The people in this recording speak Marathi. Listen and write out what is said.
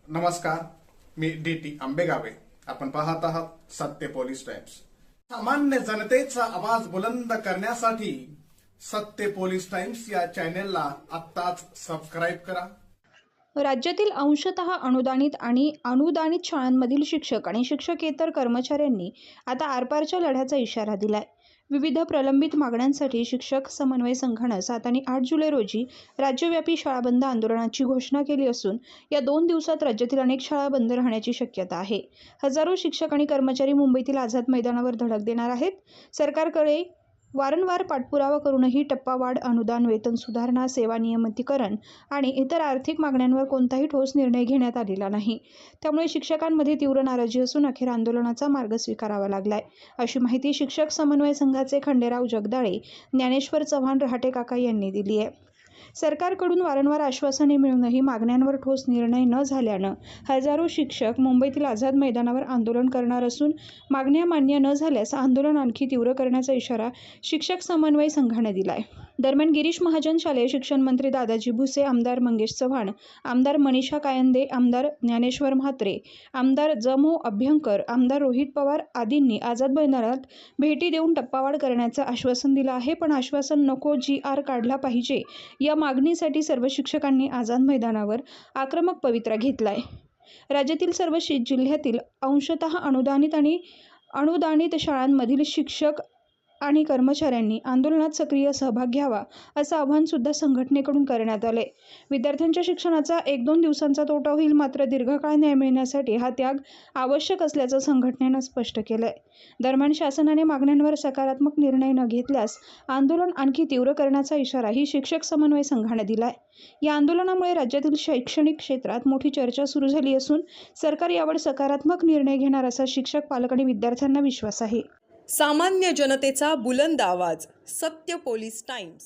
नमस्कार, मी डी.टी. आंबेगावे. आपण पाहत आहात सत्य पोलीस टाइम्स. सामान्य जनतेचा आवाज बुलंद करण्यासाठी सत्य पोलीस टाइम्स या चॅनेलला आत्ताच सबस्क्राईब करा. राज्यातील अंशतः अनुदानित आणि अनुदानित शाळांमधील शिक्षक आणि शिक्षकेतर कर्मचाऱ्यांनी आता आरपारच्या लढ्याचा इशारा दिलाय. विविध प्रलंबित मागण्यांसाठी शिक्षक समन्वय संघानं 7 आणि 8 जुलै रोजी राज्यव्यापी शाळा बंद आंदोलनाची घोषणा केली असून या 2 दिवसात राज्यातील अनेक शाळा बंद राहण्याची शक्यता आहे. हजारो शिक्षक आणि कर्मचारी मुंबईतील आझाद मैदानावर धडक देणार आहेत. सरकारकडे वारंवार पाठपुरावा करूनही टप्पावाढ, अनुदान, वेतन सुधारणा, सेवा नियमितीकरण आणि इतर आर्थिक मागण्यांवर कोणताही ठोस निर्णय घेण्यात आलेला नाही. त्यामुळे शिक्षकांमध्ये तीव्र नाराजी असून अखेर आंदोलनाचा मार्ग स्वीकारावा लागलाय, अशी माहिती शिक्षक समन्वय संघाचे खंडेराव जगदाळे, ज्ञानेश्वर चव्हाण, रहाटे काका यांनी दिली आहे. सरकारकडून वारंवार आश्वासने मिळूनही मागण्यांवर ठोस निर्णय न झाल्यानं हजारो शिक्षक मुंबईतील आझाद मैदानावर आंदोलन करणार असून मागण्या मान्य न झाल्यास आंदोलन आणखी तीव्र करण्याचा इशारा शिक्षक समन्वय संघाने दिलाय. दरम्यान गिरीश महाजन, शालेय शिक्षण मंत्री दादाजी भुसे, आमदार मंगेश चव्हाण, आमदार मनीषा कायंदे, आमदार ज्ञानेश्वर म्हात्रे, आमदार ज.मो. अभ्यंकर, आमदार रोहित पवार आदींनी आझाद मैदानात भेटी देऊन टप्पावाढ करण्याचं आश्वासन दिलं आहे. पण आश्वासन नको, जी.आर. काढला पाहिजे या मागणीसाठी सर्व शिक्षकांनी आझाद मैदानावर आक्रमक पवित्रा घेतलाय. राज्यातील सर्व जिल्ह्यातील अंशतः अनुदानित आणि अनुदानित शाळांमधील शिक्षक आणि कर्मचाऱ्यांनी आंदोलनात सक्रिय सहभाग घ्यावा असं आवाहन सुद्धा संघटनेकडून करण्यात आले. विद्यार्थ्यांच्या शिक्षणाचा 1-2 दिवसांचा तोटा होईल, मात्र दीर्घकाळ न्याय मिळण्यासाठी हा त्याग आवश्यक असल्याचं संघटनेनं स्पष्ट केलंय. दरम्यान शासनाने मागण्यांवर सकारात्मक निर्णय न घेतल्यास आंदोलन आणखी तीव्र करण्याचा इशाराही शिक्षक समन्वय संघाने दिलाय. या आंदोलनामुळे राज्यातील शैक्षणिक क्षेत्रात मोठी चर्चा सुरू झाली असून सरकार यावर सकारात्मक निर्णय घेणार असा शिक्षक, पालक आणि विद्यार्थ्यांना विश्वास आहे. सामान्य जनतेचा बुलंद आवाज, सत्य पोलीस टाइम्स.